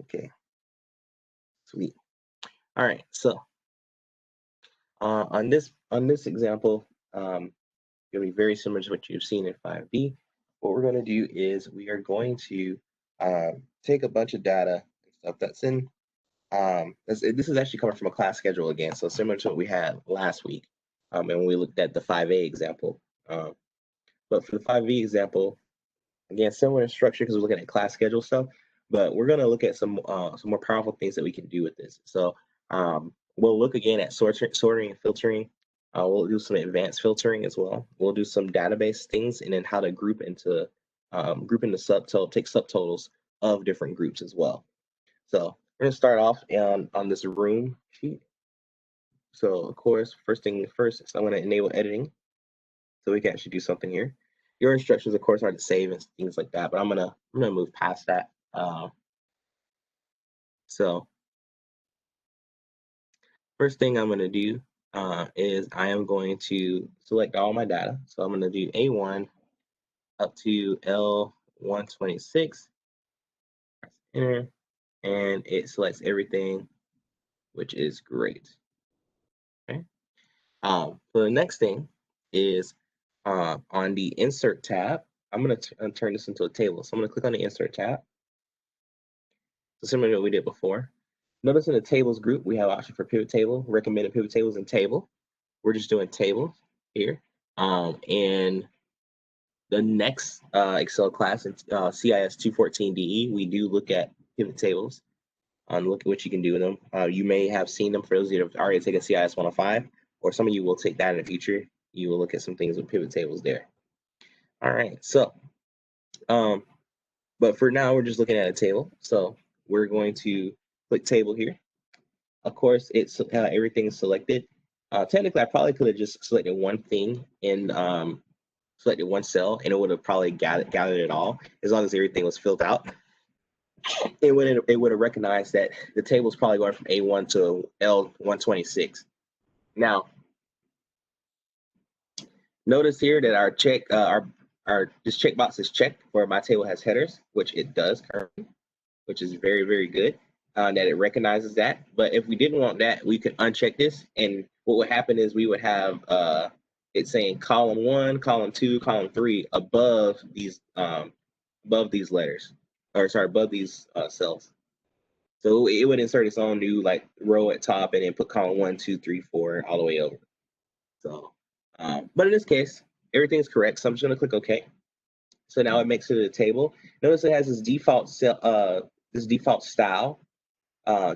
Okay, sweet. All right, so on this example, it'll be very similar to what you've seen in 5B. What we're going to do is we are going to take a bunch of data and stuff that's in. This is actually coming from a class schedule again, so similar to what we had last week, and when we looked at the 5A example. But for the 5B example, again, similar in structure because we're looking at class schedule stuff, but we're going to look at some more powerful things that we can do with this. So we'll look again at sorting and filtering. We'll do some advanced filtering as well. We'll do some database things and then how to group into subtotal, take subtotals of different groups as well. So we're going to start off on this room sheet. So of course, first thing first is I'm going to enable editing so we can actually do something here. Your instructions, of course, are to save and things like that, but I'm gonna move past that. So first thing I'm gonna do is I am going to select all my data. So I'm gonna do A1 up to L126, press enter, and it selects everything, which is great. Okay. So the next thing is on the insert tab. I'm gonna turn this into a table. So I'm gonna click on the insert tab. So similar to what we did before. Notice in the tables group, we have option for pivot table, recommended pivot tables, and table. We're just doing tables here. And the next Excel class, in CIS214 we do look at pivot tables. Look at what you can do with them. You may have seen them for those that have already taken CIS115, or some of you will take that in the future. You will look at some things with pivot tables there. All right, so, but for now, we're just looking at a table. So we're going to click table here. Of course, it's everything's selected. Technically, I probably could have just selected one thing and selected one cell, and it would have probably gathered it all. As long as everything was filled out, it would have recognized that the table is probably going from A1 to L126. Now, notice here that our this checkbox is checked where my table has headers, which it does currently, which is very, very good. That it recognizes that. But if we didn't want that, we could uncheck this, and what would happen is we would have it saying column 1, column 2, column 3 above these letters, or sorry, above these cells. So it would insert its own new like row at top and then put column 1, 2, 3, 4 all the way over. So, but in this case, everything's correct. So I'm just gonna click OK. So now it makes it to the table. Notice it has this default cell, this default style.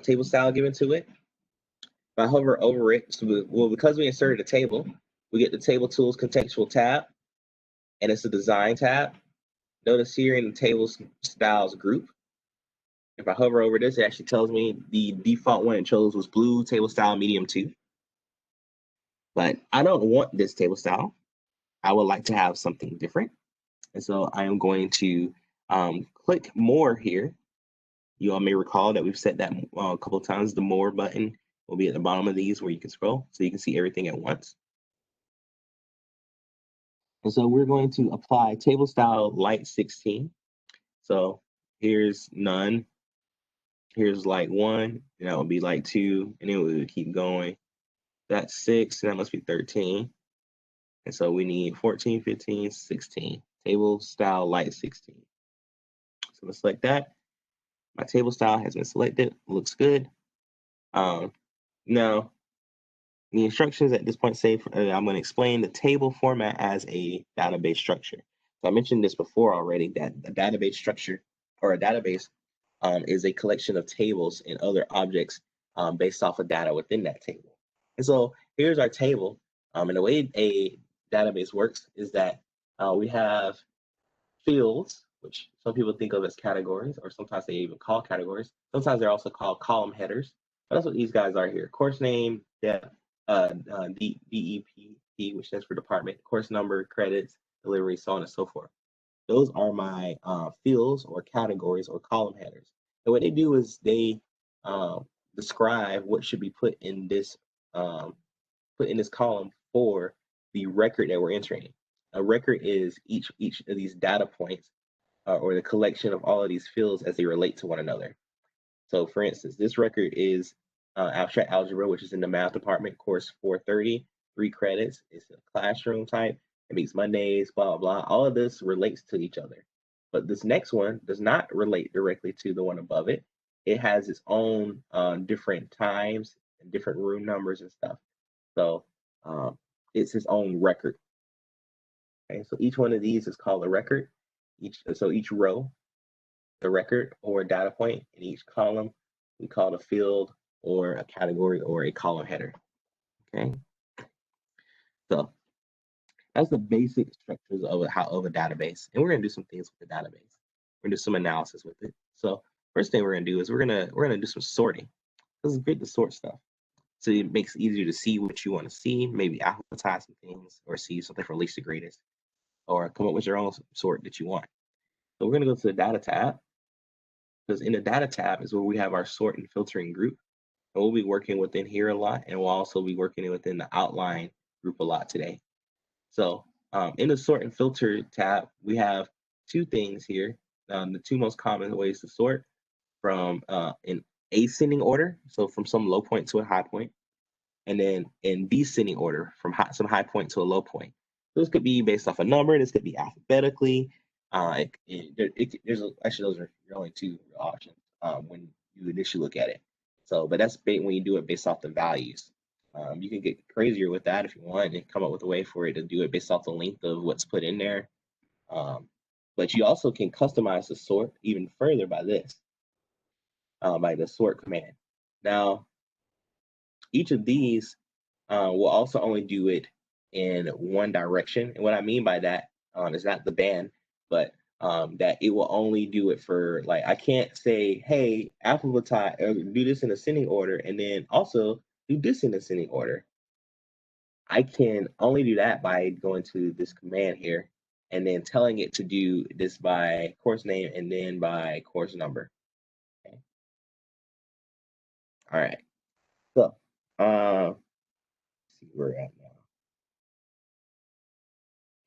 Table style given to it. If I hover over it, so because we inserted a table, we get the table tools contextual tab, and it's a design tab. Notice here in the tables styles group, if I hover over this, it actually tells me the default one it chose was blue table style medium 2. But I don't want this table style. I would like to have something different. And so I am going to click more here. You all may recall that we've set that a couple of times. The more button will be at the bottom of these where you can scroll so you can see everything at once. And so we're going to apply table style light 16. So here's none. Here's light 1, and that would be light 2, and then we would keep going. That's 6, and that must be 13. And so we need 14, 15, 16. Table style light 16. So let's select that. My table style has been selected. Looks good. Now, the instructions at this point say I'm going to explain the table format as a database structure. So I mentioned this before already, that a database structure or a database is a collection of tables and other objects based off of data within that table. And so here's our table. And the way a database works is that we have fields, which some people think of as categories, or sometimes they even call categories. Sometimes they're also called column headers. But that's what these guys are here. Course name, depth, DEP, which stands for department, course number, credits, delivery, so on and so forth. Those are my fields or categories or column headers. And what they do is they describe what should be put in this column for the record that we're entering. A record is each of these data points or the collection of all of these fields as they relate to one another. So for instance, this record is abstract algebra, which is in the math department, course 430, 3 credits. It's a classroom type. It meets Mondays, blah, blah, blah. All of this relates to each other. But this next one does not relate directly to the one above it. It has its own different times and different room numbers and stuff. So it's its own record. Okay, so each one of these is called a record. So each row, the record or data point, in each column, we call it a field or a category or a column header. Okay, so that's the basic structures of a database, and we're gonna do some things with the database. We're gonna do some analysis with it. So first thing we're gonna do is we're gonna do some sorting. This is great to sort stuff. So it makes it easier to see what you want to see, maybe alphabetize some things, or see something from least to greatest, or come up with your own sort that you want. So we're gonna go to the data tab, because in the data tab is where we have our sort and filtering group. And we'll be working within here a lot, and we'll also be working within the outline group a lot today. So in the sort and filter tab, we have two things here. The two most common ways to sort from in ascending order, so from some low point to a high point, and then in descending order from some high point to a low point. So this could be based off a number. This could be alphabetically. Actually, those are your only two options when you initially look at it. So, but that's when you do it based off the values. You can get crazier with that if you want and come up with a way for it to do it based off the length of what's put in there. But you also can customize the sort even further by this, by the sort command. Now, each of these will also only do it in one direction. And what I mean by that is not the band, but that it will only do it for, like, I can't say, hey, alphabetize, do this in ascending order, and then also do this in ascending order. I can only do that by going to this command here and then telling it to do this by course name and then by course number. Okay. All right. So, let's see where we're at now.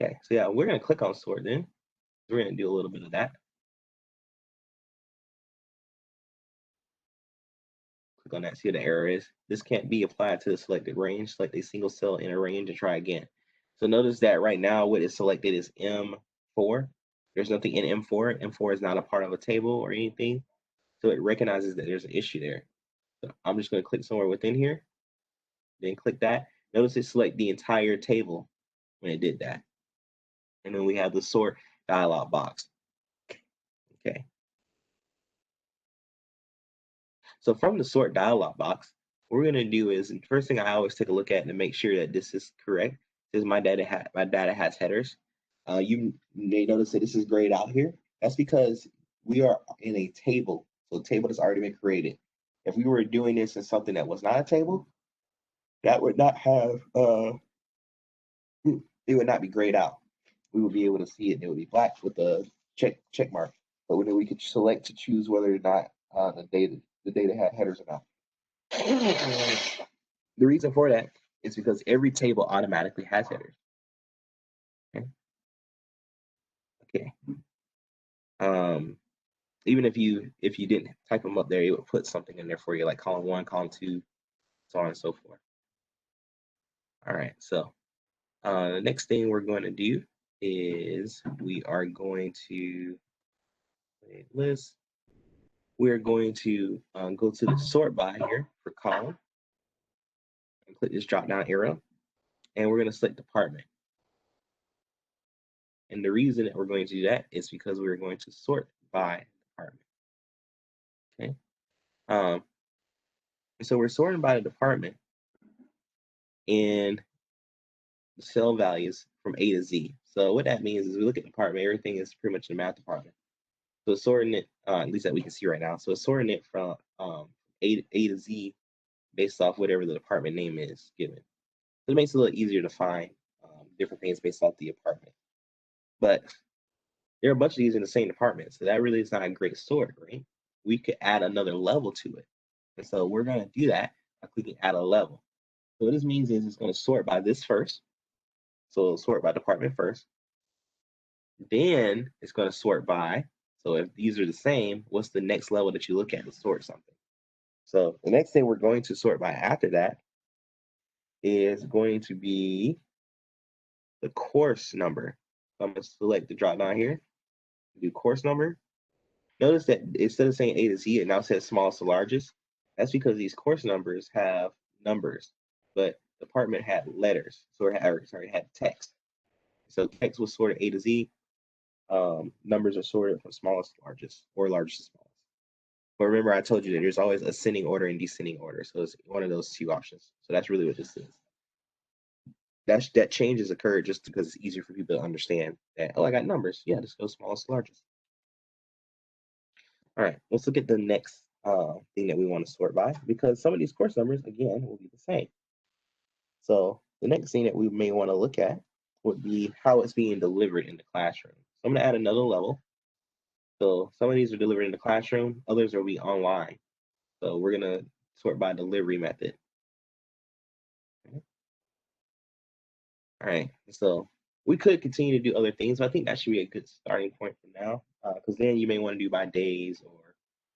Okay. So yeah, we're gonna click on sort then. We're gonna do a little bit of that. Click on that, see what the error is. This can't be applied to the selected range. Select a single cell in a range and try again. So notice that right now what is selected is M4. There's nothing in M4. M4 is not a part of a table or anything. So it recognizes that there's an issue there. So I'm just going to click somewhere within here, then click that. Notice it select the entire table when it did that. And then we have the sort dialog box. Okay. So from the sort dialog box, what we're going to do is, the first thing I always take a look at to make sure that this is correct is my data has headers. You may notice that this is grayed out here. That's because we are in a table. So a table has already been created. If we were doing this in something that was not a table, that would not have it would not be grayed out. We would be able to see it, and it would be black with a check mark. But then we could select to choose whether or not the data had headers or not. The reason for that is because every table automatically has headers. Okay. Even if you didn't type them up there, it would put something in there for you, like column 1, column 2, so on and so forth. All right, so the next thing we're going to do is we are going to list. We're going to go to the sort by here for column and click this drop down arrow, and we're going to select department. And the reason that we're going to do that is because we're going to sort by department. Okay. So we're sorting by the department in the cell values from A to Z. So what that means is we look at the department, everything is pretty much in the math department. So it's sorting it, at least that we can see right now. So it's sorting it from A to Z based off whatever the department name is given. So it makes it a little easier to find different things based off the department. But there are a bunch of these in the same department, so that really is not a great sort, right? We could add another level to it. And so we're going to do that by clicking add a level. So what this means is it's going to sort by this first. So it'll sort by department first. Then it's going to sort by So if these are the same, what's the next level that you look at to sort something? So the next thing we're going to sort by after that is going to be the course number. So I'm going to select the drop down here, do course number. Notice that instead of saying A to Z, it now says smallest to largest. That's because these course numbers have numbers, but department had letters, so it had text. So text was sorted A to Z. Numbers are sorted from smallest to largest, or largest to smallest. But remember, I told you that there's always ascending order and descending order, so it's one of those two options. So that's really what this is. That change has occurred just because it's easier for people to understand that, oh, I got numbers. Yeah, just go smallest to largest. All right, let's look at the next thing that we want to sort by, because some of these course numbers, again, will be the same. So the next thing that we may want to look at would be how it's being delivered in the classroom. So I'm going to add another level. So some of these are delivered in the classroom, others will be online. So we're going to sort by delivery method. Okay. All right, so we could continue to do other things, but I think that should be a good starting point for now, because then you may want to do by days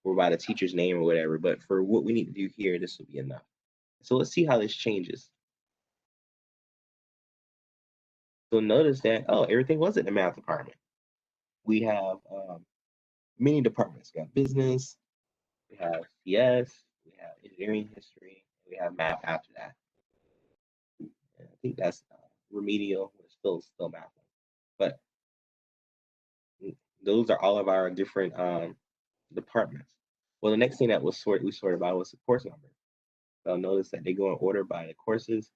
or by the teacher's name or whatever. But for what we need to do here, this will be enough. So let's see how this changes. So notice that, oh, everything was in the math department. We have many departments. We have business, we have CS, we have engineering history, we have math after that. And I think that's remedial, but still math. But those are all of our different departments. Well, the next thing that we sorted by was the course number. So notice that they go in order by the courses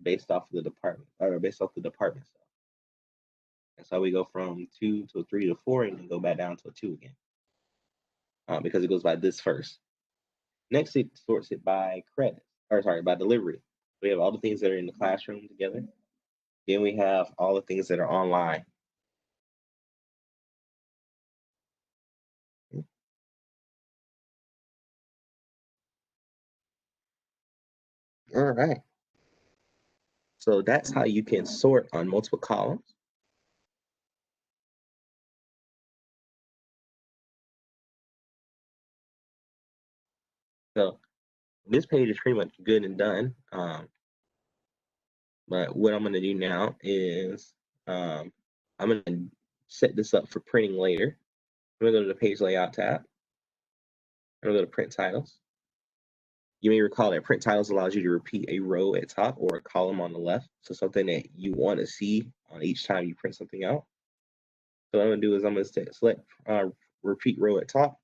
based off of the department, or based off the department stuff. That's how we go from 2 to 3 to 4, and then go back down to a 2 again, because it goes by this first. Next, it sorts it by credit, or sorry, by delivery. We have all the things that are in the classroom together. Then we have all the things that are online. All right. So that's how you can sort on multiple columns. So this page is pretty much good and done. But what I'm going to do now is I'm going to set this up for printing later. I'm going to go to the page layout tab. I'm going to go to print titles. You may recall that print titles allows you to repeat a row at top or a column on the left. So something that you want to see on each time you print something out. So what I'm going to do is I'm going to select repeat row at top.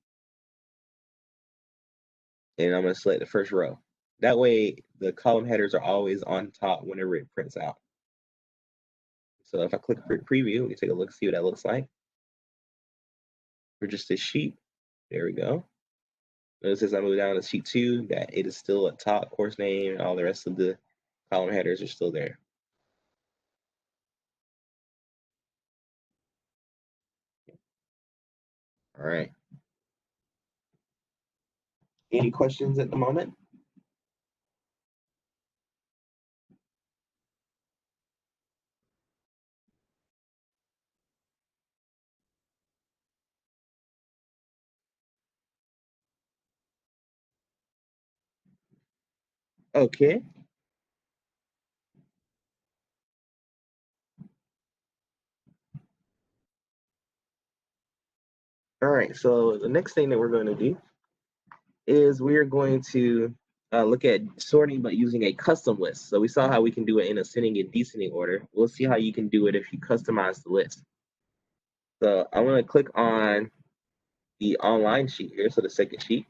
And I'm going to select the first row. That way the column headers are always on top whenever it prints out. So if I click preview, we can take a look, see what that looks like. For just this sheet, there we go. Notice as I move down to sheet 2 that it is still at top, course name, and all the rest of the column headers are still there. All right. Any questions at the moment? Okay. All right. So the next thing that we're going to do is we're going to look at sorting but using a custom list. So we saw how we can do it in ascending and descending order. We'll see how you can do it if you customize the list. So I'm going to click on the online sheet here, so the second sheet.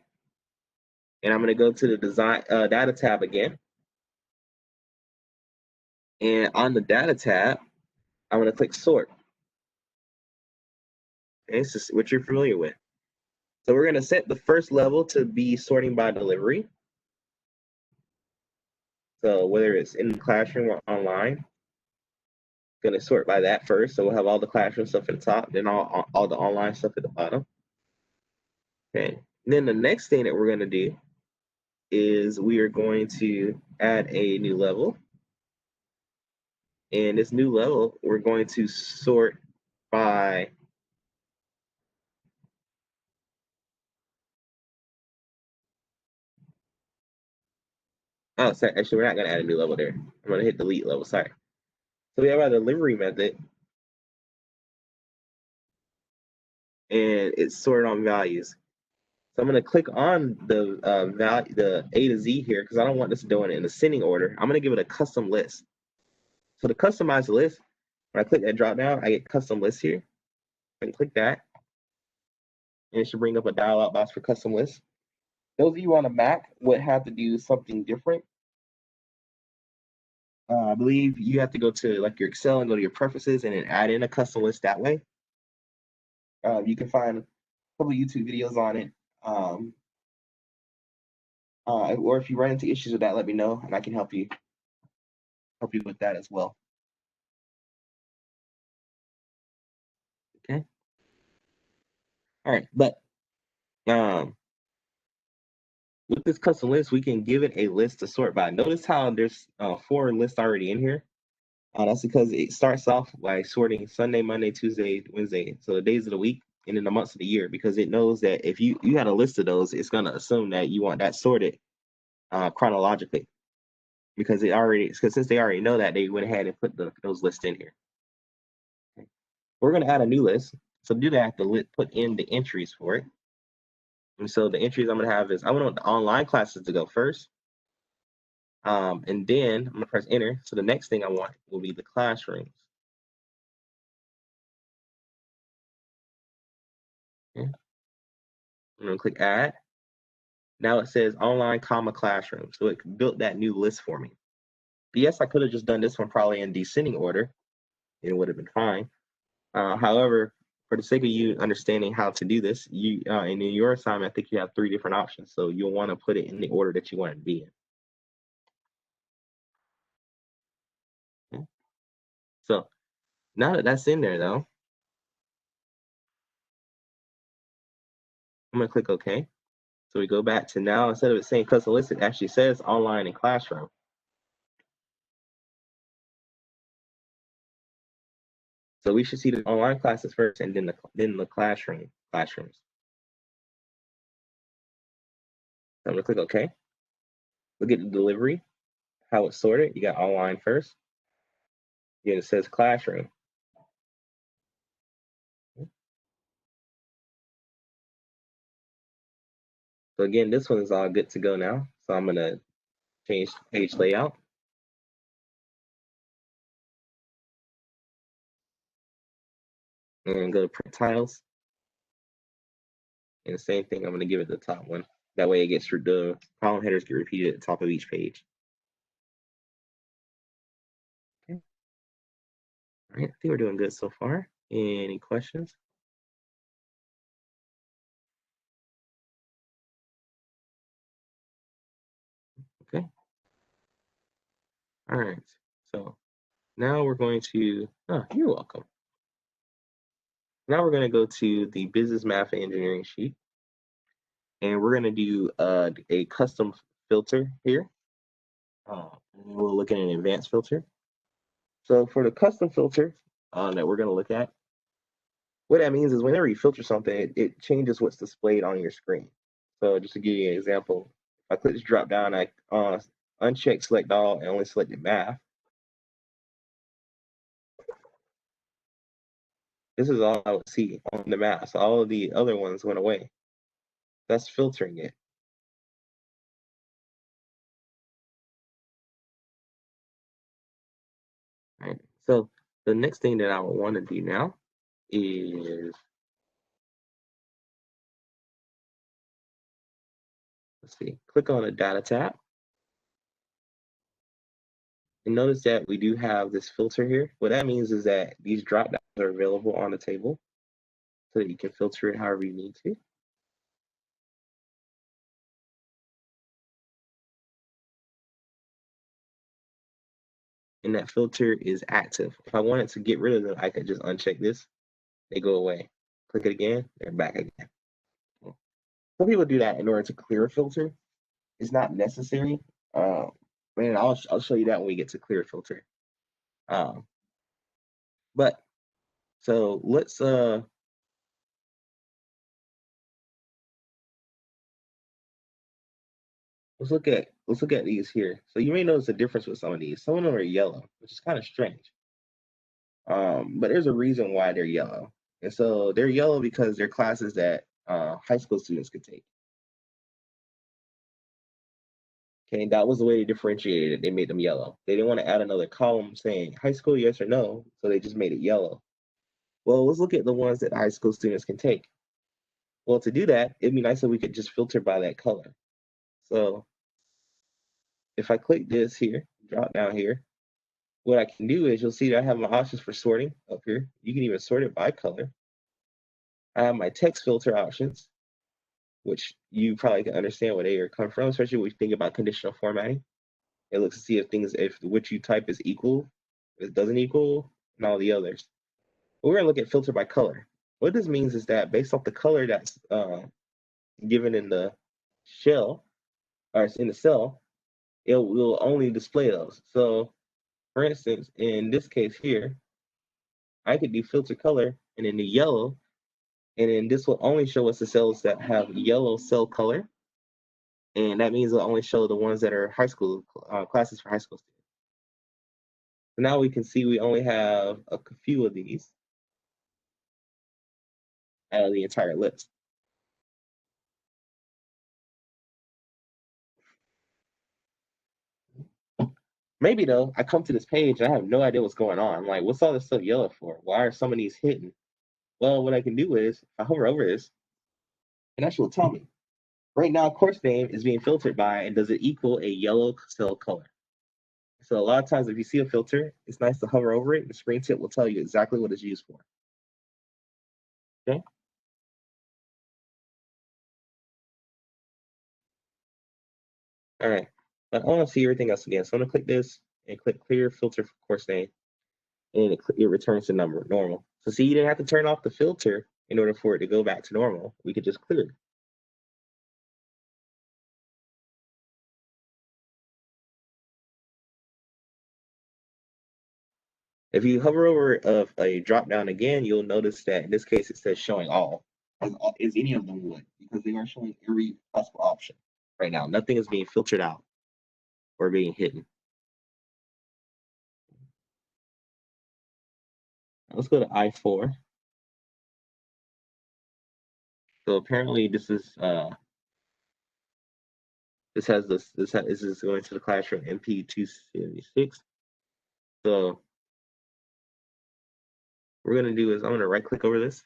And I'm going to go to the design data tab again. And on the data tab, I'm going to click sort. Okay, this is what you're familiar with. So we're going to set the first level to be sorting by delivery. So whether it's in the classroom or online, going to sort by that first. So we'll have all the classroom stuff at the top, then all the online stuff at the bottom. Okay. And then the next thing that we're going to do is we are going to add a new level. And this new level, we're going to sort by Oh, sorry. Actually, we're not going to add a new level there. I'm going to hit delete level. Sorry. So we have our delivery method, and it's sorted on values. So I'm going to click on the value, the A to Z here, because I don't want this doing it in ascending order. I'm going to give it a custom list. So to customize the list, when I click that drop down, I get custom list here. I can click that, and it should bring up a dialog box for custom list. Those of you on a Mac would have to do something different. I believe you have to go to like your Excel and go to your preferences and then add in a custom list that way. You can find a couple of YouTube videos on it. Or if you run into issues with that, let me know and I can help you with that as well. Okay. All right, but with this custom list, we can give it a list to sort by. Notice how there's 4 lists already in here. That's because it starts off by sorting Sunday, Monday, Tuesday, Wednesday, so the days of the week, and then the months of the year, because it knows that if you had a list of those, it's gonna assume that you want that sorted chronologically, because since they already know that, they went ahead and put those lists in here. Okay. We're gonna add a new list, so to do that, I have to put in the entries for it. And so the entries I'm gonna have is I want the online classes to go first. And then I'm gonna press enter. So the next thing I want will be the classrooms. Okay. I'm gonna click add. Now it says online comma classroom. So it built that new list for me. But yes, I could have just done this one probably in descending order. And it would have been fine. However, for the sake of you understanding how to do this, and in your assignment, I think you have 3 different options. So you'll want to put it in the order that you want it to be in. Okay. So now that that's in there though, I'm gonna click OK. So we go back to now, instead of it saying custom list, it actually says online and classroom. So we should see the online classes first and then the classrooms. So I'm gonna click OK. Look at the delivery, how it's sorted. You got online first. Again, it says classroom. So again, this one is all good to go now. So I'm gonna change page layout. And go to print tiles. And the same thing, I'm gonna give it the top one. That way it gets through the column headers get repeated at the top of each page. Okay. All right, I think we're doing good so far. Any questions? Okay. All right. So now we're going to, you're welcome. Now we're going to go to the business math and engineering sheet. And we're going to do a custom filter here. And we'll look at an advanced filter. So for the custom filter that we're going to look at, what that means is whenever you filter something, it changes what's displayed on your screen. So just to give you an example, if I click this drop down, I uncheck select all and only selected math. This is all I would see on the math. So all of the other ones went away. That's filtering it. Right. So the next thing that I would want to do now is, let's see, click on the data tab. And notice that we do have this filter here. What that means is that these drop downs are available on the table so that you can filter it however you need to. And that filter is active. If I wanted to get rid of them, I could just uncheck this. They go away. Click it again, they're back again. Some people do that in order to clear a filter. It's not necessary. And I'll show you that when we get to clear filter. But so let's let's look at these here. So you may notice a difference with some of these. Some of them are yellow, which is kind of strange. But there's a reason why they're yellow. And so they're yellow because they're classes that high school students could take. Okay, that was the way they differentiated it. They made them yellow. They didn't want to add another column saying high school, yes or no, so they just made it yellow. Well, let's look at the ones that high school students can take. Well, to do that, it'd be nice if we could just filter by that color. So if I click this here, drop down here, what I can do is you'll see that I have my options for sorting up here. You can even sort it by color. I have my text filter options, which you probably can understand where they are coming from, especially when you think about conditional formatting. It looks to see if what you type is equal, if it doesn't equal, and all the others. But we're gonna look at filter by color. What this means is that based off the color that's given in the shell, or in the cell, it will only display those. So for instance, in this case here, I could do filter color and in the yellow, and then this will only show us the cells that have yellow cell color. And that means it'll only show the ones that are high school classes for high school students. So now we can see we only have a few of these out of the entire list. Maybe though, I come to this page and I have no idea what's going on. I'm like, what's all this stuff yellow for? Why are some of these hidden? Well, what I can do is, if I hover over this, it actually will tell me. Right now, course name is being filtered by, and does it equal a yellow cell color? So a lot of times if you see a filter, it's nice to hover over it. The screen tip will tell you exactly what it's used for. Okay. All right. I want to see everything else again. So I'm going to click this and click clear filter for course name. And it returns the number normal. So see, you didn't have to turn off the filter in order for it to go back to normal. We could just clear it. If you hover over a drop down again, you'll notice that in this case it says showing all, as any of them would, because they are showing every possible option right now. Nothing is being filtered out or being hidden. Let's go to I4. So apparently this is this is going to the classroom MP276. So what we're gonna do is I'm gonna right click over this.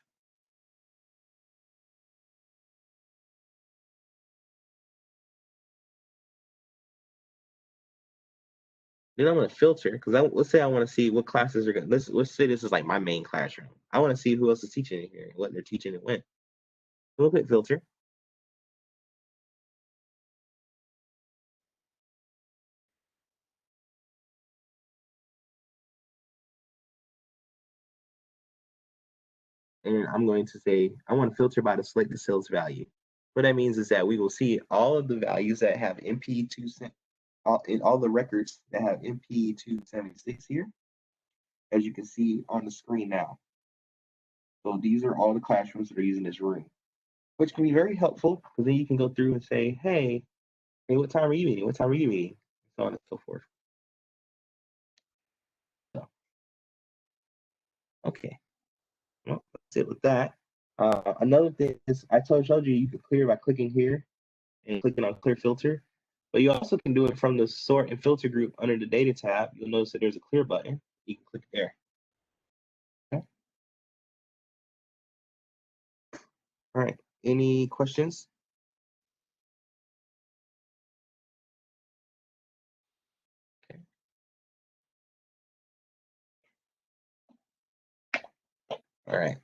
Then I'm gonna filter because let's say I want to see what classes are gonna. Let's say this is like my main classroom. I want to see who else is teaching in here, what they're teaching and when. We'll click filter. And I'm going to say I want to filter by the select the cells value. What that means is that we will see all of the values that have MP2 in all the records that have MP276 here, as you can see on the screen now. So these are all the classrooms that are using this room, which can be very helpful because then you can go through and say, hey, what time are you meeting? What time are you meeting? So on and so forth. So, okay, well, that's it with that. Another thing is I showed you can clear by clicking here and clicking on clear filter, but you also can do it from the sort and filter group under the data tab. You'll notice that there's a clear button. You can click there. Okay. All right. Any questions? Okay. All right.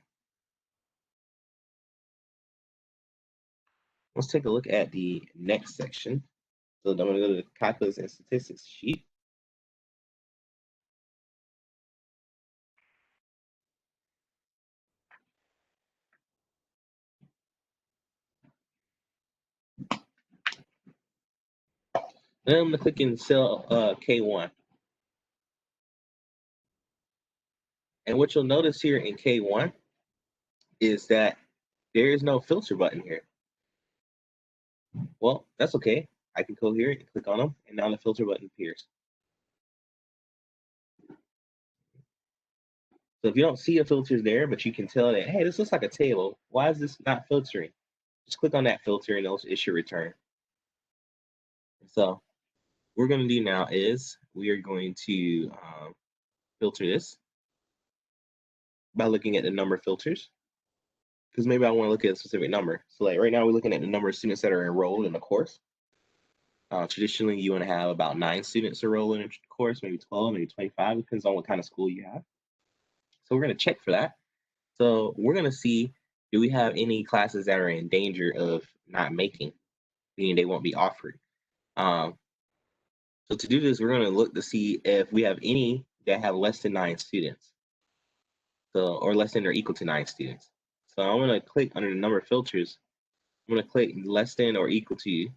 Let's take a look at the next section. So I'm going to go to the calculus and statistics sheet. Then I'm going to click in cell K1. And what you'll notice here in K1 is that there is no filter button here. Well, that's okay. I can go here and click on them, and now the filter button appears. So if you don't see a filters there, but you can tell that, hey, this looks like a table. Why is this not filtering? Just click on that filter and it should return. So what we're going to do now is we are going to filter this by looking at the number filters, because maybe I want to look at a specific number. So like right now we're looking at the number of students that are enrolled in the course. Traditionally, you want to have about 9 students enrolled in a course, maybe 12, maybe 25, depends on what kind of school you have. So we're going to check for that. So we're going to see, do we have any classes that are in danger of not making, meaning they won't be offered. So to do this, we're going to look to see if we have any that have less than 9 students. So, or less than or equal to 9 students. So I'm going to click under the number of filters. I'm going to click less than or equal to, and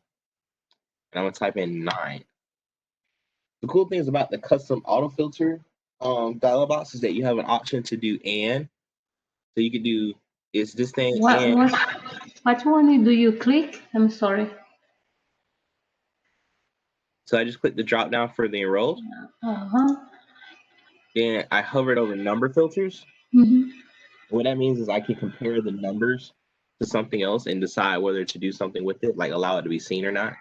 I'm going to type in 9. The cool things about the custom auto filter dialog box is that you have an option to do and. So you could do is this thing and. What one do you click? I'm sorry. So I just clicked the drop down for the enrolled. Then I hovered over number filters. What that means is I can compare the numbers to something else and decide whether to do something with it, like allow it to be seen or not.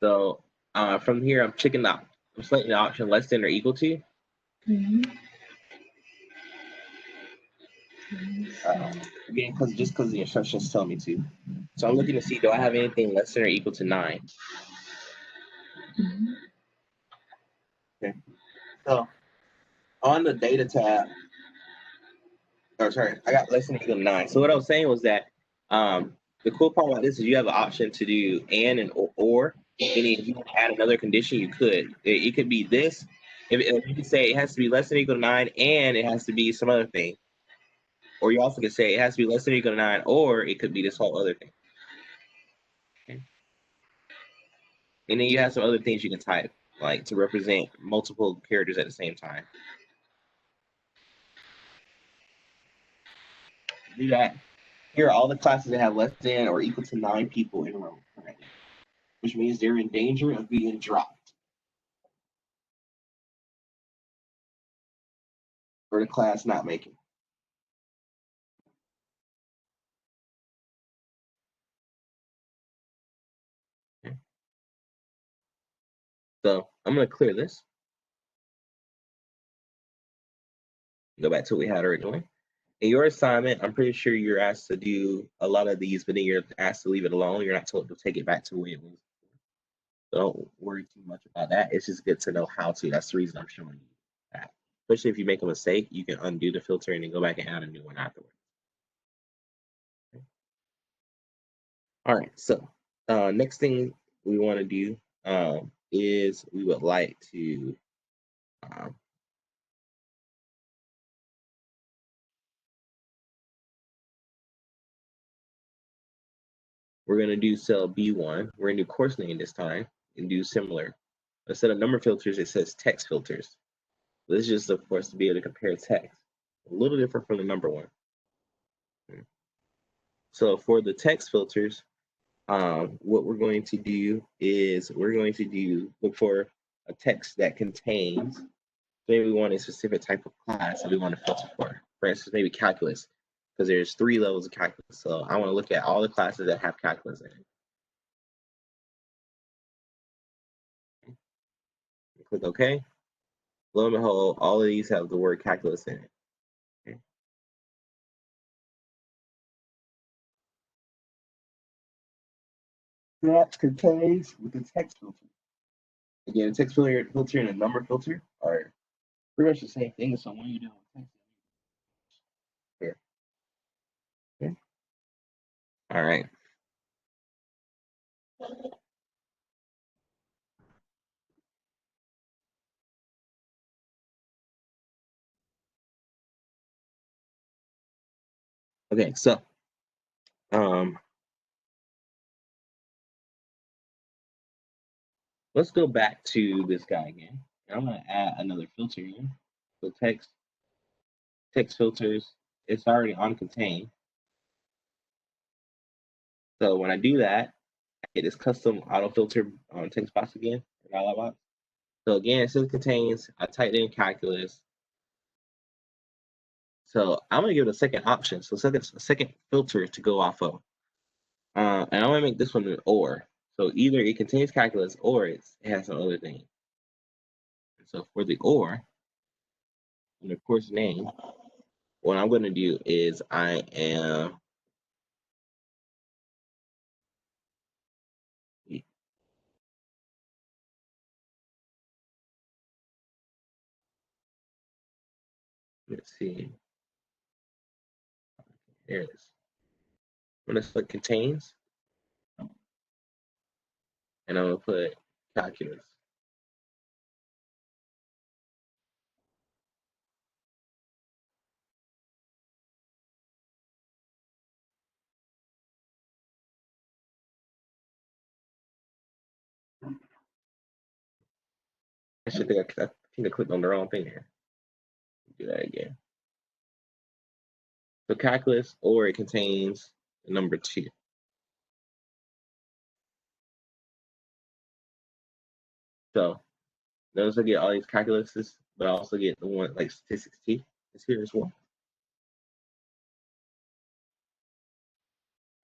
So from here, I'm selecting the option less than or equal to. Again, just because the instructions tell me to. So I'm looking to see, do I have anything less than or equal to 9? Okay. So on the data tab, I got less than or equal to 9. So what I was saying was that the cool part about this is you have an option to do and or. Meaning if you want to add another condition, you could. It could be this. If you could say it has to be less than or equal to 9 and it has to be some other thing. Or you also could say it has to be less than or equal to 9, or it could be this whole other thing. Okay. And then you have some other things you can type, like to represent multiple characters at the same time. Do that. Here are all the classes that have less than or equal to 9 people enrolled currently, which means they're in danger of being dropped or the class not making. Okay. So I'm going to clear this. Go back to what we had originally. In your assignment, I'm pretty sure you're asked to do a lot of these, but then you're asked to leave it alone. You're not told to take it back to where it was. So don't worry too much about that. It's just good to know how to. That's the reason I'm showing you that. Especially if you make a mistake, you can undo the filter and then go back and add a new one afterwards. Okay. All right, so next thing we want to do is we would like to we're going to do cell B1. We're going to do course name this time and do similar. Instead of number filters, it says text filters. This is just, of course, to be able to compare text. A little different from the number one. So for the text filters, what we're going to do is look for a text that contains, maybe we want a specific type of class that we want to filter for. For instance, maybe calculus, because there's 3 levels of calculus. So I want to look at all the classes that have calculus in it. Click OK. Lo and behold, all of these have the word calculus in it. Okay. That contains with the text filter. Again, the text filter and the number filter are pretty much the same thing. So when you do text, here. Okay. All right. Okay, so let's go back to this guy again. I'm going to add another filter here. So text filters, it's already on contain. So when I do that, get this custom auto filter text box again, dialog box. So again, it says contains. I typed in calculus. So I'm gonna give it a second option. So a second filter to go off of. And I'm gonna make this one an or. So either it contains calculus or it has some other thing. So for the or, and the course name, what I'm gonna do is I am let's see. There it is. I'm gonna select contains, and I'm gonna put calculus. I think I clicked on the wrong thing here. Do that again. So calculus, or it contains the number 2. So notice I get all these calculuses, but I also get the one like statistics T is here as well.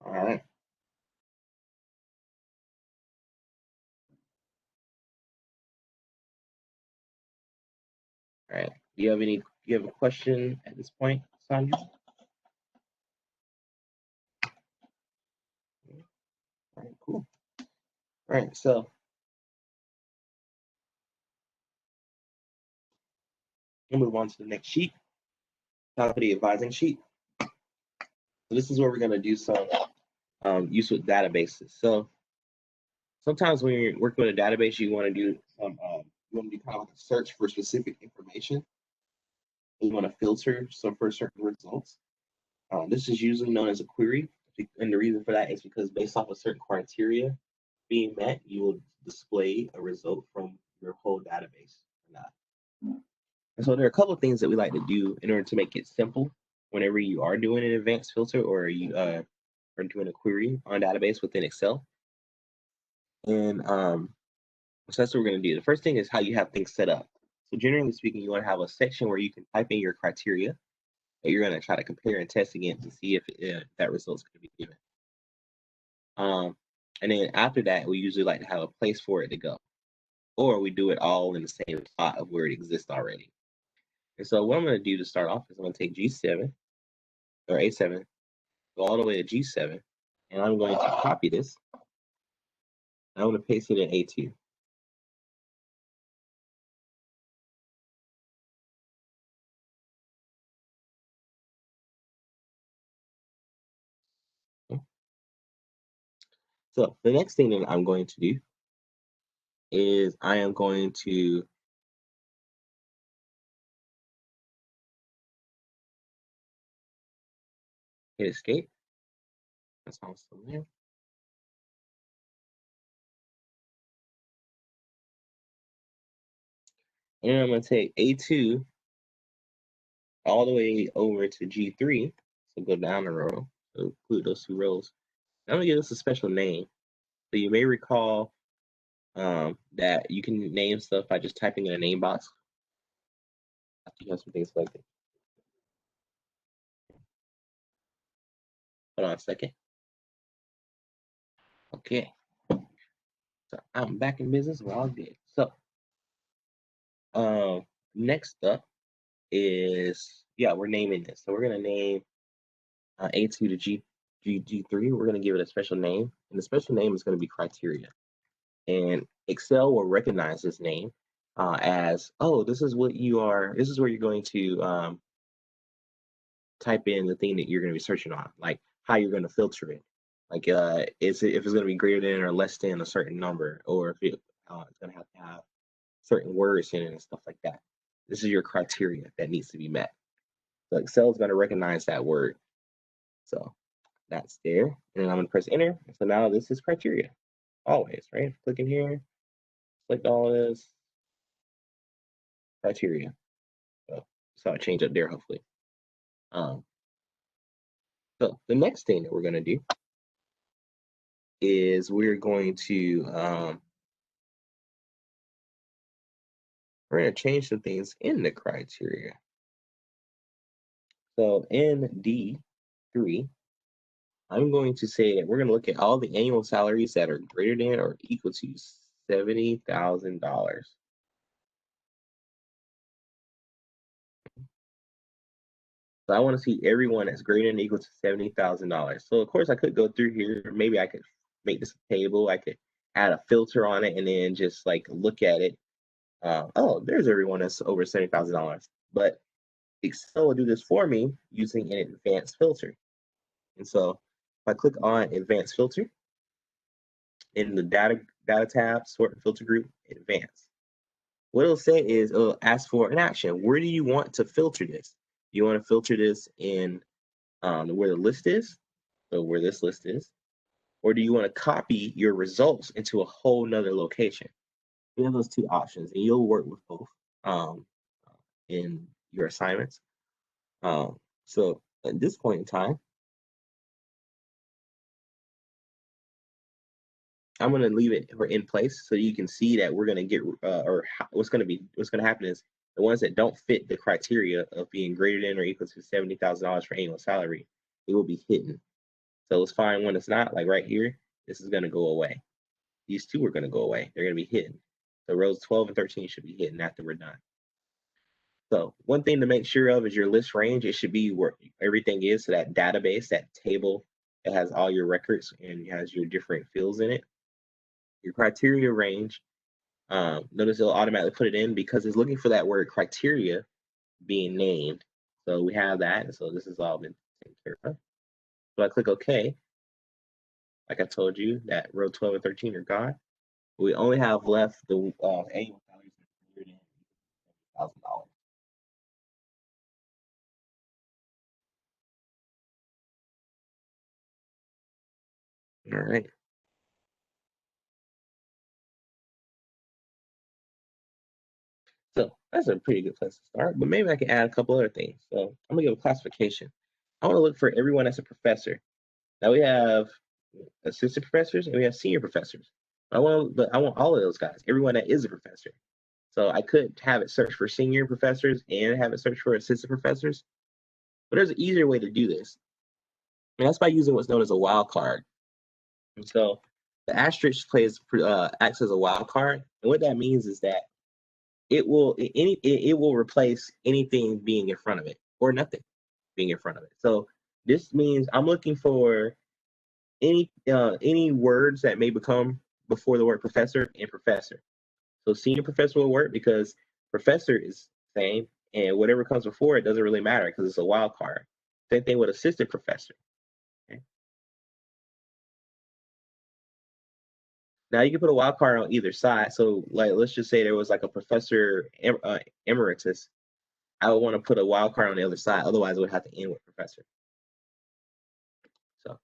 All right. All right. Do you have a question at this point, Sandra? All right, cool. All right, so we'll move on to the next sheet, faculty advising sheet. So this is where we're going to do some use with databases. So sometimes when you're working with a database, you want to do some you want to do kind of like a search for specific information. You want to filter some for certain results. This is usually known as a query, and the reason for that is because based off of certain criteria being met, you will display a result from your whole database or not. And so there are a couple of things that we like to do in order to make it simple whenever you are doing an advanced filter or you are doing a query on a database within Excel. And so that's what we're going to do. The first thing is how you have things set up. So generally speaking, you want to have a section where you can type in your criteria that you're going to try to compare and test against to see if that result's going to be given. And then after that, we usually like to have a place for it to go, or we do it all in the same spot of where it exists already. And so what I'm going to do to start off is I'm going to take G7 or A7, go all the way to G7, and I'm going to copy this. I'm going to paste it in A2. So the next thing that I'm going to do is I am going to hit escape. That's also there. And then I'm going to take A2 all the way over to G3. So go down the row, so include those 2 rows. I'm going to give this a special name. So you may recall that you can name stuff by just typing in a name box. After you have some things selected. Hold on a second. Okay. So I'm back in business. We're all good. So next up is, we're naming this. So we're going to name A2 to G3. We're going to give it a special name. And the special name is going to be criteria. And Excel will recognize this name as, oh, this is where you're going to type in the thing that you're going to be searching on, like how you're going to filter it. Like if it's going to be greater than or less than a certain number, or if it's going to have certain words in it and stuff like that. This is your criteria that needs to be met. So Excel is going to recognize that word. So that's there. And then I'm going to press enter. So now this is criteria. Always, right? Click in here, select all this, criteria. So I change up there, hopefully. So the next thing that we're going to do is we're going to change some things in the criteria. So in D3, I'm going to say that we're going to look at all the annual salaries that are greater than or equal to $70,000. So I want to see everyone that's greater than or equal to $70,000. So of course I could go through here. Maybe I could make this a table. I could add a filter on it and then just like look at it. Oh, there's everyone that's over $70,000. But Excel will do this for me using an advanced filter. And so if I click on advanced filter in the data tab, sort and filter group, advanced. What it'll say is it'll ask for an action. Where do you want to filter this? You want to filter this in where the list is, so where this list is, or do you want to copy your results into a whole nother location? You have those two options, and you'll work with both in your assignments. So at this point in time, I'm going to leave it in place so you can see that we're going to get, what's going to happen is the ones that don't fit the criteria of being greater than or equal to $70,000 for annual salary, it will be hidden. So let's find one that's not, like right here. This is going to go away. These two are going to go away. They're going to be hidden. So rows 12 and 13 should be hidden after we're done. So one thing to make sure of is your list range. It should be where everything is. So that database, that table that has all your records and has your different fields in it. Your criteria range, notice it'll automatically put it in because it's looking for that word criteria being named. So we have that. And so this has all been taken care of. So I click OK. Like I told you, that row 12 and 13 are gone. We only have left the annual salaries of $100,000. All right. So that's a pretty good place to start, but maybe I can add a couple other things. So I'm gonna give a classification. I want to look for everyone that's a professor. Now we have assistant professors and we have senior professors. I want all of those guys, everyone that is a professor. So I could have it search for senior professors and have it search for assistant professors. But there's an easier way to do this. And that's by using what's known as a wildcard. And so the asterisk acts as a wildcard. And what that means is that it will replace anything being in front of it or nothing being in front of it. So this means I'm looking for any words that may become before the word professor and professor. So senior professor will work because professor is the same, and whatever comes before it doesn't really matter because it's a wild card. Same thing with assistant professor. Okay? Now you can put a wild card on either side. So like let's just say there was like a professor emeritus. I would want to put a wild card on the other side. Otherwise, it would have to end with professor. So,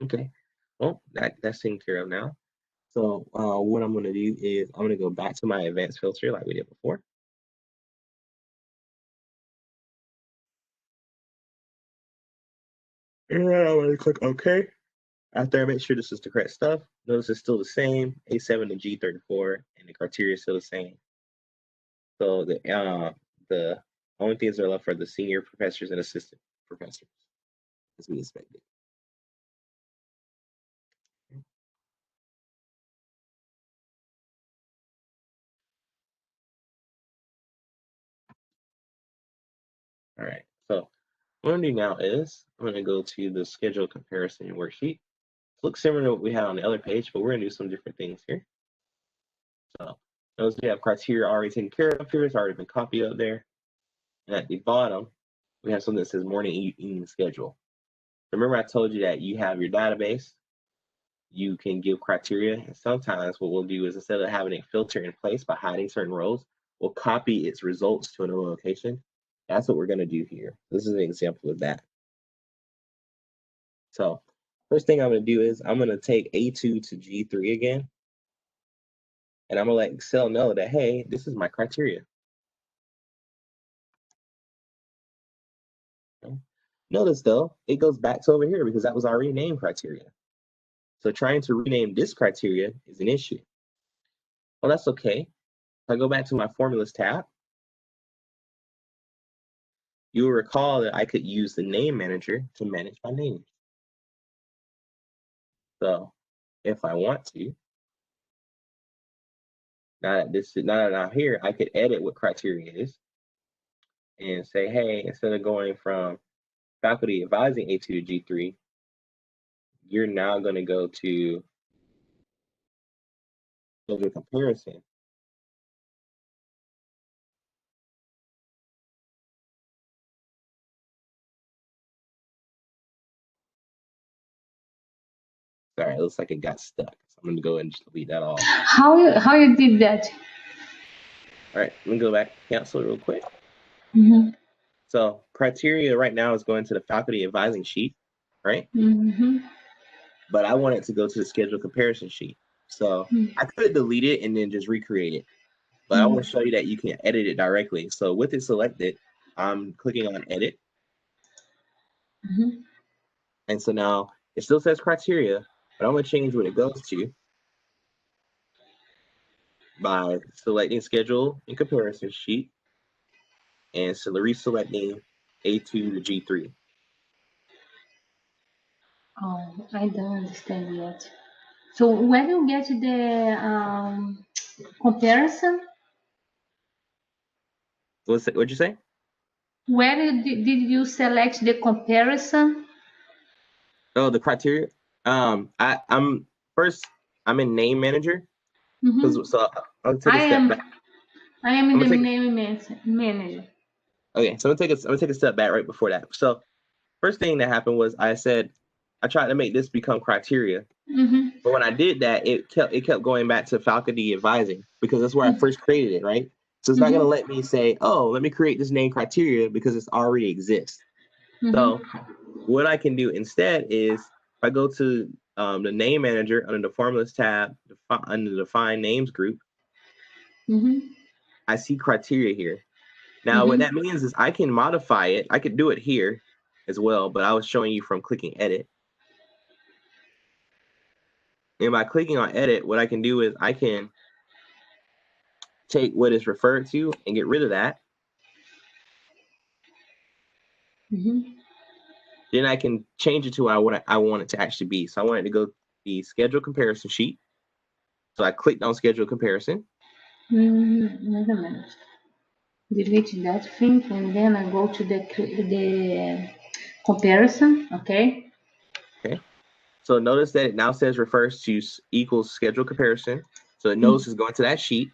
okay. Well, that's taken care of now. So what I'm going to do is I'm going to go back to my advanced filter like we did before. And I'm going to click OK. After I make sure this is the correct stuff, notice it's still the same, A7 to G34, and the criteria is still the same. So the only things that are left are the senior professors and assistant professors, as we expected. All right, so what I'm going to do now is I'm going to go to the schedule comparison worksheet. It looks similar to what we had on the other page, but we're going to do some different things here. So notice we have criteria already taken care of here. It's already been copied up there. And at the bottom, we have something that says morning evening schedule. Remember I told you that you have your database, you can give criteria, and sometimes what we'll do is instead of having a filter in place by hiding certain rows, we'll copy its results to another location. That's what we're going to do here. This is an example of that. So first thing I'm going to do is I'm going to take A2 to G3 again, and I'm going to let Excel know that, hey, this is my criteria. Okay. Notice though, it goes back to over here because that was already named criteria. So trying to rename this criteria is an issue. Well, that's okay. If I go back to my formulas tab, you will recall that I could use the name manager to manage my names. So if I want to, now that I'm here, I could edit what criteria is and say, hey, instead of going from faculty advising A2 to G3, you're now going to go to schedule comparison. Sorry, it looks like it got stuck. So I'm going to go ahead and just delete that off. How you did that? All right, let me go back, cancel it real quick. Mm-hmm. So criteria right now is going to the faculty advising sheet, right? Mm-hmm. But I want it to go to the schedule comparison sheet. So I could delete it and then just recreate it. But I want to show you that you can edit it directly. So with it selected, I'm clicking on edit. Mm-hmm. And so now it still says criteria, but I'm going to change what it goes to by selecting schedule and comparison sheet and reselecting A2 to G3. Oh, I don't understand yet. So when you get the comparison, What'd you say? where did you select the comparison? Oh, the criteria. I'm in name manager. Mm-hmm. So I'll take a step back. I am in the name manager. Okay, so I'm gonna take a step back right before that. So first thing that happened was I tried to make this become criteria. Mm-hmm. But when I did that, it kept going back to faculty advising because that's where I first created it, right? So it's not going to let me say, oh, let me create this name criteria because it's already exists. So what I can do instead is if I go to the name manager under the formulas tab, under the define names group, I see criteria here. Now, what that means is I can modify it. I could do it here as well, but I was showing you from clicking edit. And by clicking on edit, what I can do is I can take what is referred to and get rid of that. Then I can change it to what I want it to actually be. So I want it to go to the schedule comparison sheet. So I clicked on schedule comparison. Wait a minute. Delete that thing and then I go to the comparison. Okay. Okay. So notice that it now says refers to equals schedule comparison. So it knows it's going to that sheet.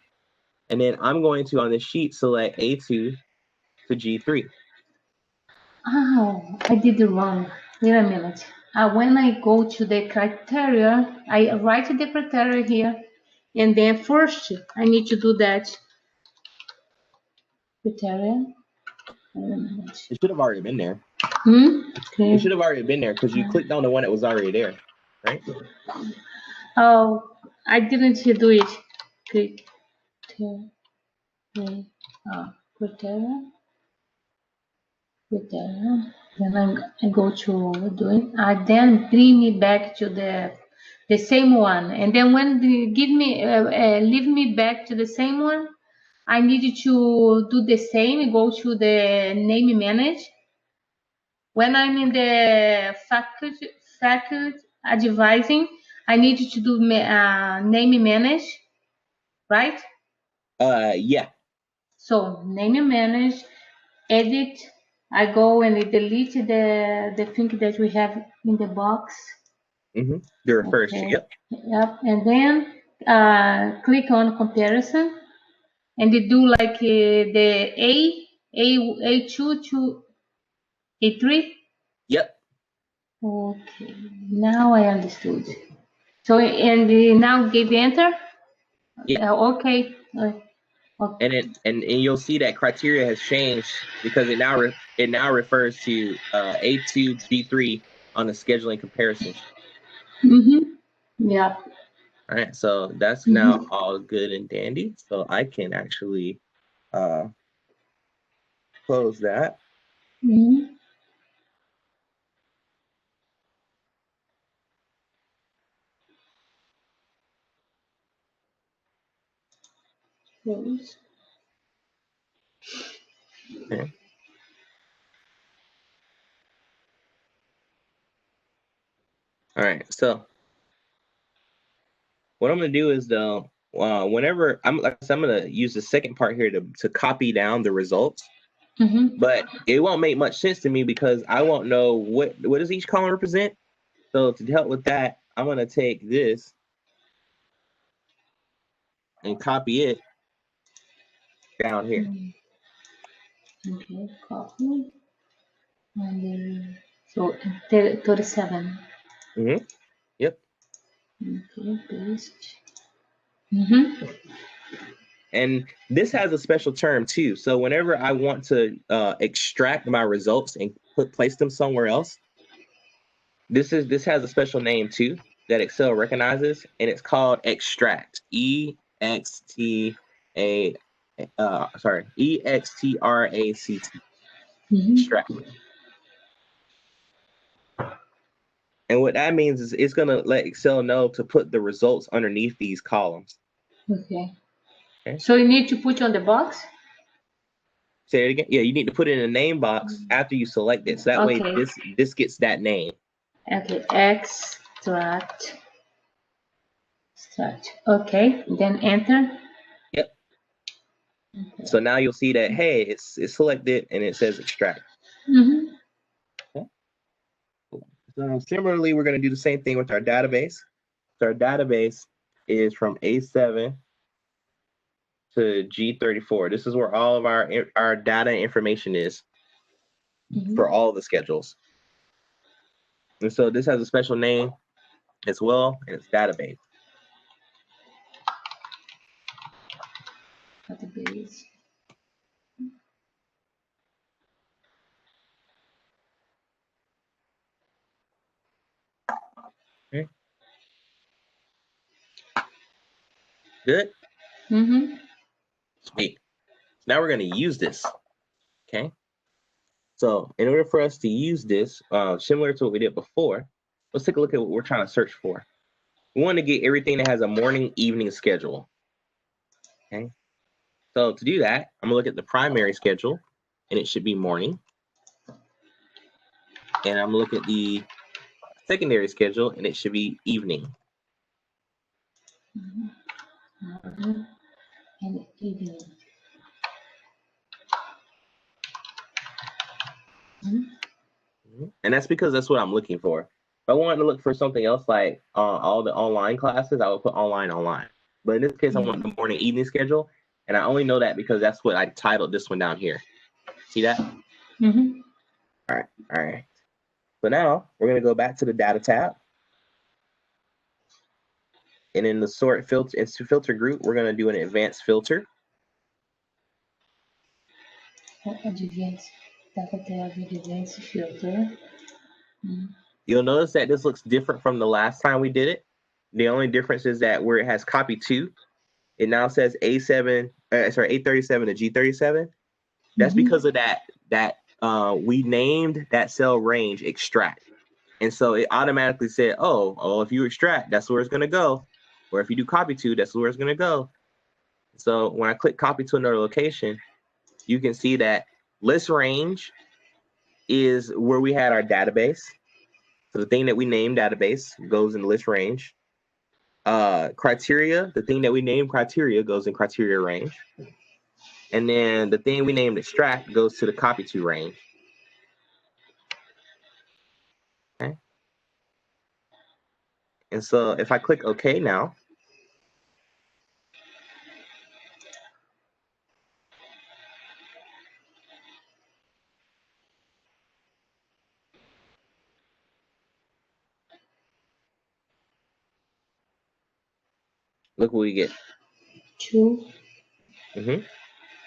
And then I'm going to, on this sheet, select A2 to G3. Oh, I did it wrong. Wait a minute. When I go to the criteria, I write the criteria here. And then first, I need to do that criteria. Wait a minute. It should have already been there. Okay. It should have already been there because you clicked on the one that was already there, right? Oh, I didn't do it. Click. Criteria. Then I go to do it. I then bring me back to the same one, and then when they give me leave me back to the same one, I need to do the same. Go to the name manage. When I'm in the faculty advising, I need to do name manage, right? Yeah. So name manage, edit. I go and delete the thing that we have in the box. The refers to, yep. Yep. And then click on comparison, and they do like the A2 to A3. Yep. Okay. Now I understood. So and now give enter. Yeah. Okay. Okay. And you'll see that criteria has changed because it now refers to A2 G3 on the scheduling comparison sheet. Yeah. All right, so that's now all good and dandy. So I can actually close that. Close. Okay. All right. So what I'm going to do is whenever I'm going to use the second part here to copy down the results. But it won't make much sense to me because I won't know what does each column represent. So to help with that, I'm going to take this and copy it down here. Okay, copy. And then, so 37. Yep. Okay, paste. And this has a special term too. So whenever I want to extract my results and place them somewhere else, this has a special name too that Excel recognizes, and it's called extract. EXTRACT. Extract. And what that means is it's gonna let Excel know to put the results underneath these columns. Okay. So you need to put on the box? Say it again. Yeah, you need to put it in a name box after you select it. So that way this gets that name. Okay, extract. Okay, then enter. Yep. Okay. So now you'll see that, hey, it's selected and it says extract. Okay. So similarly, we're going to do the same thing with our database. So our database is from A7 to G34. This is where all of our data information is for all the schedules. And so this has a special name as well, and it's database. Database. Okay. Good? Sweet. Now we're going to use this. Okay. So in order for us to use this, similar to what we did before, let's take a look at what we're trying to search for. We want to get everything that has a morning, evening schedule. Okay. So to do that, I'm going to look at the primary schedule, and it should be morning. And I'm going to look at the secondary schedule, and it should be evening. Morning and evening. And that's because that's what I'm looking for. If I wanted to look for something else like all the online classes, I would put online. But in this case, I want the morning evening schedule. And I only know that because that's what I titled this one down here. See that? All right. So now we're going to go back to the data tab. And in the sort filter group, we're going to do an advanced filter. Advanced data tab, advanced filter. You'll notice that this looks different from the last time we did it. The only difference is that where it has copy to, it now says A7, A37 to G37. That's because of that we named that cell range extract. And so it automatically said, oh, if you extract, that's where it's going to go. Or if you do copy to, that's where it's going to go. So when I click copy to another location, you can see that list range is where we had our database. So the thing that we named database goes in list range. Criteria, the thing that we named criteria goes in criteria range. And then the thing we named extract goes to the copy to range. Okay. And so if I click OK now, look what we get. 2. And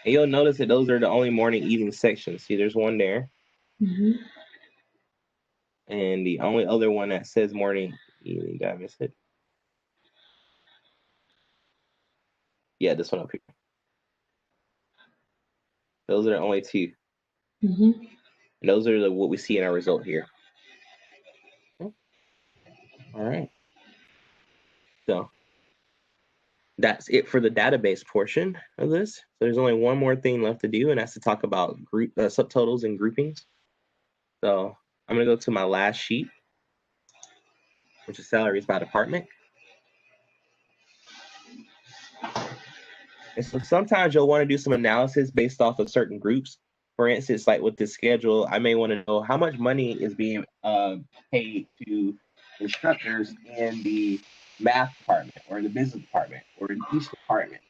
you'll notice that those are the only morning evening sections. See, there's one there. And the only other one that says morning evening, did I miss it? Yeah, this one up here. Those are the only two. And those are what we see in our result here. Okay. All right. So that's it for the database portion of this. So there's only one more thing left to do, and that's to talk about subtotals and groupings. So I'm going to go to my last sheet, which is salaries by department. And so sometimes you'll want to do some analysis based off of certain groups. For instance, like with this schedule, I may want to know how much money is being paid to instructors in the math department or in the business department or in each department.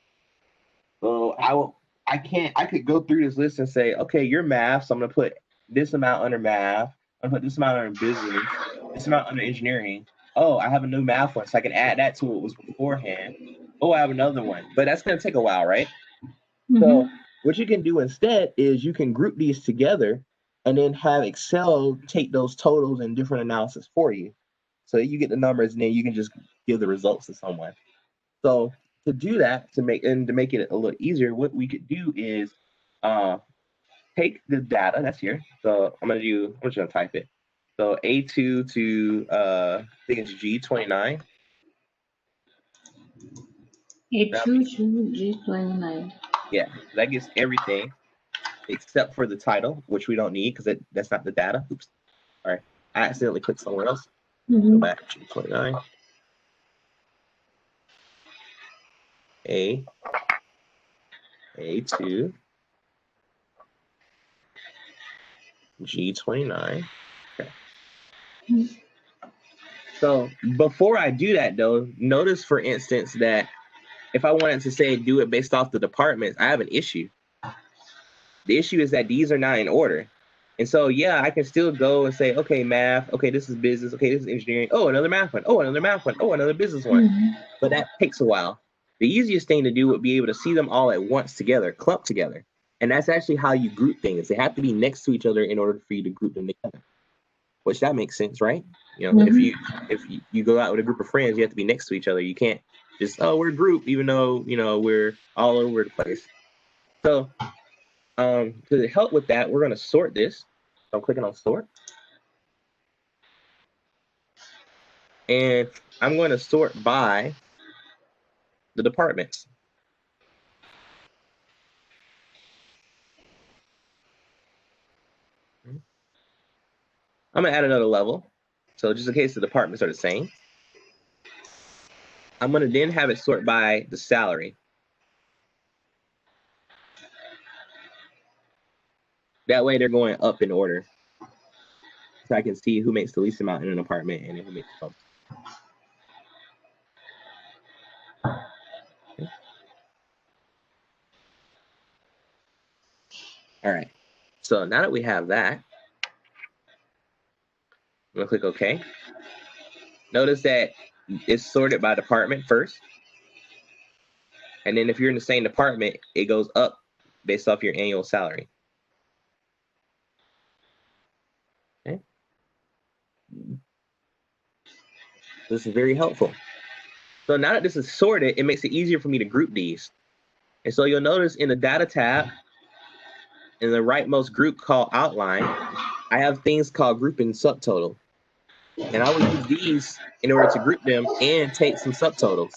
So I could go through this list and say, okay, you're math, so I'm going to put this amount under math. I'm going to put this amount under business, this amount under engineering. Oh, I have a new math one, so I can add that to what was beforehand. Oh, I have another one, but that's going to take a while, right? So what you can do instead is you can group these together and then have Excel take those totals and different analysis for you. So you get the numbers and then you can just give the results to someone. So to do that, to make it a little easier, what we could do is take the data that's here. So I'm just gonna type it. So A2 to I think it's G29. A2 to G29. Yeah, that gets everything except for the title, which we don't need because that's not the data. Oops. All right. I accidentally clicked somewhere else. Go back to G29. A2 G29. Okay. So before I do that though, notice for instance that if I wanted to say do it based off the departments, I have an issue. The issue is that these are not in order. And so, yeah, I can still go and say, okay, math, okay, this is business, okay, this is engineering, oh, another math one, oh, another math one, oh, another business one. But that takes a while. The easiest thing to do would be able to see them all at once together, clumped together. And that's actually how you group things. They have to be next to each other in order for you to group them together. Which that makes sense, right? You know, if you go out with a group of friends, you have to be next to each other. You can't just, oh, we're a group, even though, you know, we're all over the place. So to help with that, we're going to sort this. So I'm clicking on sort. And I'm going to sort by the departments. I'm going to add another level. So just in case the departments are the same, I'm going to then have it sort by the salary. That way they're going up in order. So I can see who makes the least amount in an department and who makes the most. Okay. All right. So now that we have that, I'm going to click OK. Notice that it's sorted by department first. And then if you're in the same department, it goes up based off your annual salary. Okay. This is very helpful. So now that this is sorted, it makes it easier for me to group these. And so you'll notice in the data tab, in the rightmost group called outline, I have things called grouping subtotal. And I will use these in order to group them and take some subtotals.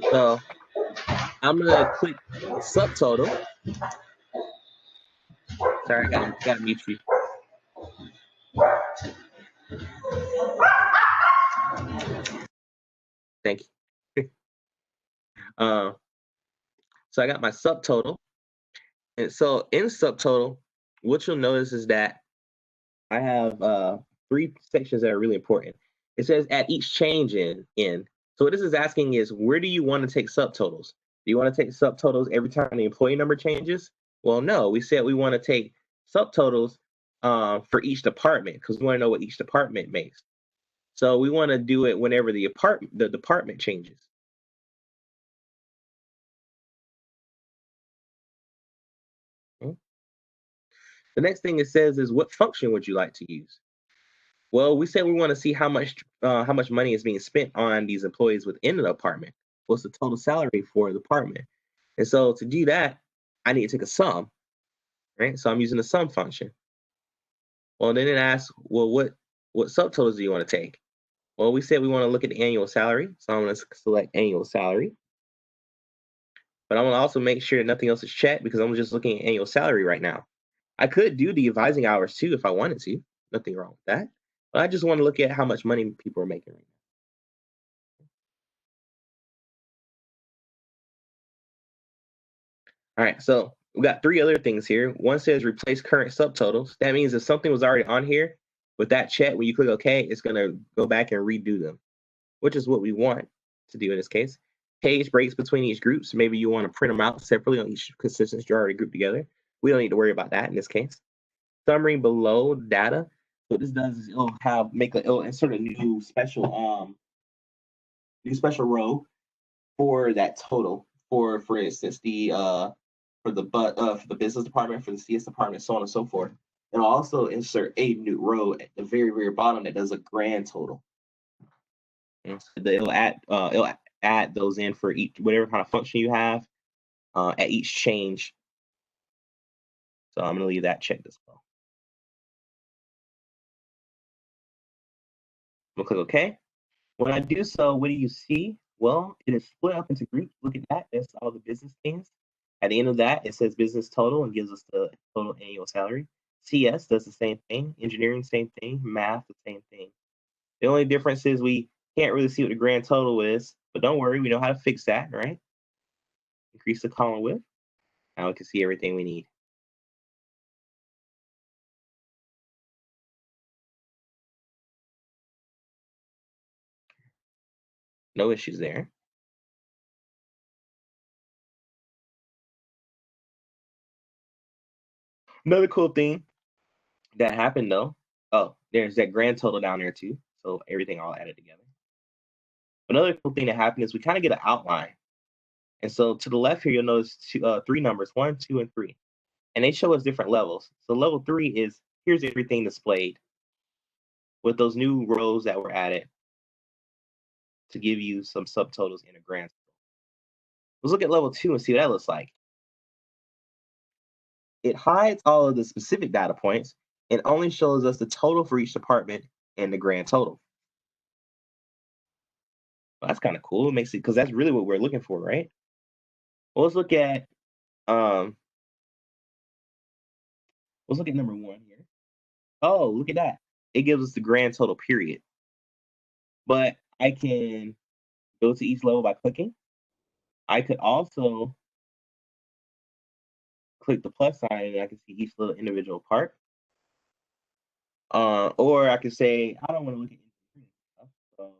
So I'm going to click subtotal. Sorry, I got to mute you. Thank you. So I got my subtotal. And so in subtotal, what you'll notice is that I have 3 sections that are really important. It says at each change in. So what this is asking is, where do you want to take subtotals? Do you want to take subtotals every time the employee number changes? Well, no, we said we want to take subtotals for each department because we want to know what each department makes. So we want to do it whenever the department changes. Okay. The next thing it says is, what function would you like to use? Well, we said we want to see how much money is being spent on these employees within the department. What's the total salary for the department? And so to do that, I need to take a sum, right? So I'm using the sum function. Well, then it asks, well, what subtotals do you want to take? Well, we said we want to look at the annual salary, so I'm going to select annual salary. But I want to also make sure nothing else is checked because I'm just looking at annual salary right now. I could do the advising hours too if I wanted to. Nothing wrong with that. But I just want to look at how much money people are making right now. All right, so we got 3 other things here. One says replace current subtotals. That means if something was already on here with that check, when you click OK, it's going to go back and redo them, which is what we want to do in this case. Page breaks between each group, so maybe you want to print them out separately on each because since you're already grouped together. We don't need to worry about that in this case. Summary below data. What this does is it'll insert a new special row for that total. For instance, for the business department, for the CS department, so on and so forth. It'll also insert a new row at the very, very bottom that does a grand total. And so it'll add those in for each whatever kind of function you have at each change. So I'm going to leave that checked as well. I'm going to click OK. When I do so, what do you see? Well, it is split up into groups. Look at that. That's all the business things. At the end of that, it says business total and gives us the total annual salary. CS does the same thing. Engineering, same thing. Math, the same thing. The only difference is we can't really see what the grand total is, but don't worry, we know how to fix that, right? Increase the column width. Now we can see everything we need. No issues there. Another cool thing that happened though, there's that grand total down there too. So everything all added together. Another cool thing that happened is we kind of get an outline. And so to the left here, you'll notice 3 numbers, 1, 2, and 3. And they show us different levels. So level 3 is here's everything displayed with those new rows that were added to give you some subtotals in a grand total. Let's look at level 2 and see what that looks like. It hides all of the specific data points and only shows us the total for each department and the grand total. Well, that's kind of cool. It makes it because that's really what we're looking for, right? Well, let's look at number 1 here. Oh, look at that. It gives us the grand total period. But I can go to each level by clicking. I could also click the plus sign and I can see each little individual part. Or I could say, I don't want to look at engineering stuff, so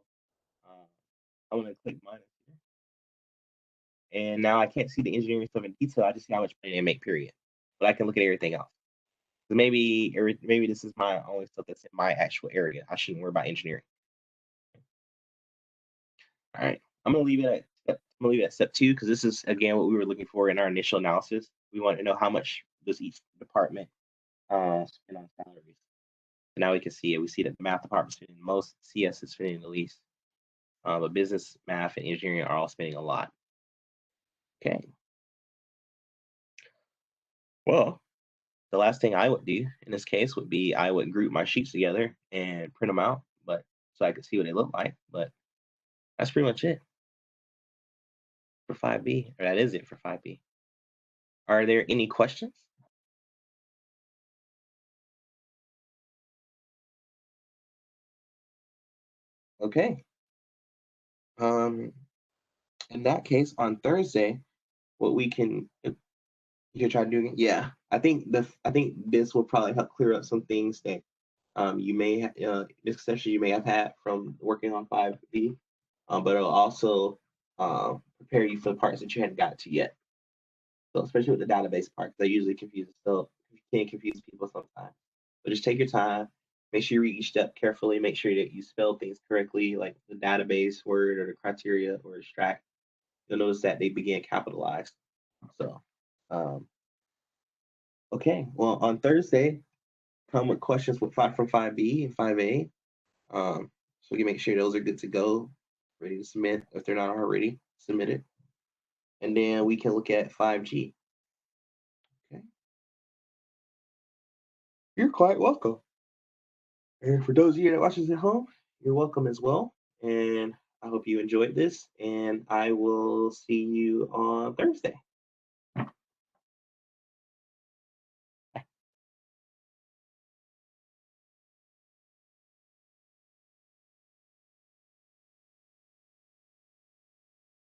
I want to click minus here. And now I can't see the engineering stuff in detail. I just see how much money they make, period. But I can look at everything else. So maybe this is my only stuff that's in my actual area. I shouldn't worry about engineering. All right, I'm gonna leave it at step 2 because this is again what we were looking for in our initial analysis. We want to know how much does each department spend on salaries. So now we can see it. We see that the math department is spending the most, CS is spending the least, but business, math, and engineering are all spending a lot. Okay. Well, the last thing I would do in this case would be I would group my sheets together and print them out, but so I could see what they look like. But that's pretty much it for 5B, or that is it for 5B. Are there any questions? Okay. In that case, on Thursday, what we can you can try doing it. Yeah, I think this will probably help clear up some things that you may misconceptions you may have had from working on 5B, but it'll also prepare you for the parts that you hadn't got to yet. So especially with the database part, they usually confuse so you can confuse people sometimes. But just take your time. Make sure you read each step carefully. Make sure that you spell things correctly, like the database word or the criteria or extract. You'll notice that they begin capitalized. So, okay. Well, on Thursday, come with questions from 5B and 5A. So you make sure those are good to go, ready to submit. If they're not already, submit it. And then we can look at 5G. Okay. You're quite welcome. And for those of you that watch this at home, You're welcome as well. And I hope you enjoyed this, and I will see you on Thursday.